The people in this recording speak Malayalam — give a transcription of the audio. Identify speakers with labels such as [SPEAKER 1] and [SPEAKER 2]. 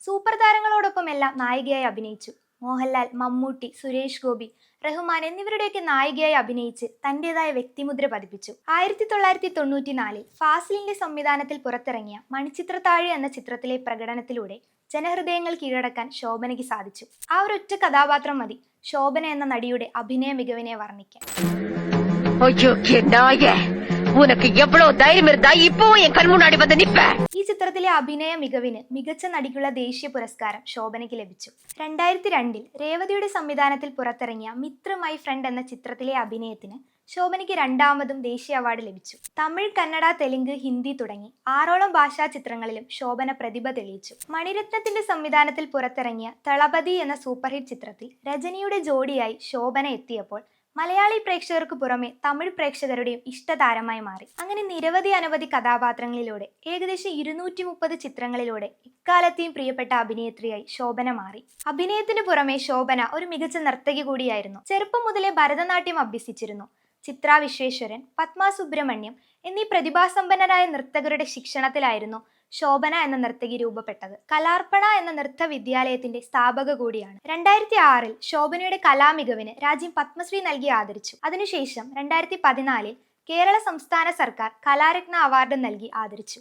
[SPEAKER 1] സൂപ്പർ താരങ്ങളോടൊപ്പമെല്ലാം നായികയായി അഭിനയിച്ചു. മോഹൻലാൽ, മമ്മൂട്ടി, സുരേഷ് ഗോപി, റഹ്മാൻ എന്നിവരുടെയൊക്കെ നായികയായി അഭിനയിച്ച് തന്റേതായ വ്യക്തിമുദ്ര പതിപ്പിച്ചു. 1994 ഫാസിലിന്റെ സംവിധാനത്തിൽ പുറത്തിറങ്ങിയ മണിച്ചിത്രത്താഴ് എന്ന ചിത്രത്തിലെ പ്രകടനത്തിലൂടെ ജനഹൃദയങ്ങൾ കീഴടക്കാൻ ശോഭനയ്ക്ക് സാധിച്ചു. ആ ഒരൊറ്റ കഥാപാത്രം മതി ശോഭന എന്ന നടിയുടെ അഭിനയ മികവിനെ വർണ്ണിക്കാൻ. ഈ ചിത്രത്തിലെ അഭിനയ മികവിന് മികച്ച നടിക്കുള്ള ദേശീയ പുരസ്കാരം ശോഭനയ്ക്ക് ലഭിച്ചു. 2002 രേവതിയുടെ സംവിധാനത്തിൽ പുറത്തിറങ്ങിയ മിത്ര മൈ ഫ്രണ്ട് എന്ന ചിത്രത്തിലെ അഭിനയത്തിന് ശോഭനയ്ക്ക് രണ്ടാമതും ദേശീയ അവാർഡ് ലഭിച്ചു. തമിഴ്, കന്നഡ, തെലുങ്ക്, ഹിന്ദി തുടങ്ങി 6ഓളം ഭാഷാ ചിത്രങ്ങളിലും ശോഭന പ്രതിഭ തെളിയിച്ചു. മണിരത്നത്തിന്റെ സംവിധാനത്തിൽ പുറത്തിറങ്ങിയ തളപതി എന്ന സൂപ്പർ ഹിറ്റ് ചിത്രത്തിൽ രജനിയുടെ ജോഡിയായി ശോഭന എത്തിയപ്പോൾ മലയാളി പ്രേക്ഷകർക്ക് പുറമെ തമിഴ് പ്രേക്ഷകരുടെയും ഇഷ്ടതാരമായി മാറി. അങ്ങനെ അനവധി കഥാപാത്രങ്ങളിലൂടെ ഏകദേശം 230 ചിത്രങ്ങളിലൂടെ എക്കാലത്തെയും പ്രിയപ്പെട്ട അഭിനേത്രിയായി ശോഭന മാറി. അഭിനയത്തിന് പുറമെ ശോഭന ഒരു മികച്ച നർത്തകി കൂടിയായിരുന്നു. ചെറുപ്പം മുതലേ ഭരതനാട്യം അഭ്യസിച്ചിരുന്നു. ചിത്ര വിശ്വേശ്വരൻ, പത്മ സുബ്രഹ്മണ്യം എന്നീ പ്രതിഭാസമ്പന്നരായ നർത്തകരുടെ ശിക്ഷണത്തിലായിരുന്നു ശോഭന എന്ന നർത്തകി രൂപപ്പെട്ടത്. കലാർപ്പണ എന്ന നൃത്ത വിദ്യാലയത്തിന്റെ സ്ഥാപക കൂടിയാണ്. 2006 ശോഭനയുടെ കലാമികവിന് രാജ്യം പത്മശ്രീ നൽകി ആദരിച്ചു. അതിനുശേഷം 2014 കേരള സംസ്ഥാന സർക്കാർ കലാരത്ന അവാർഡ് നൽകി ആദരിച്ചു.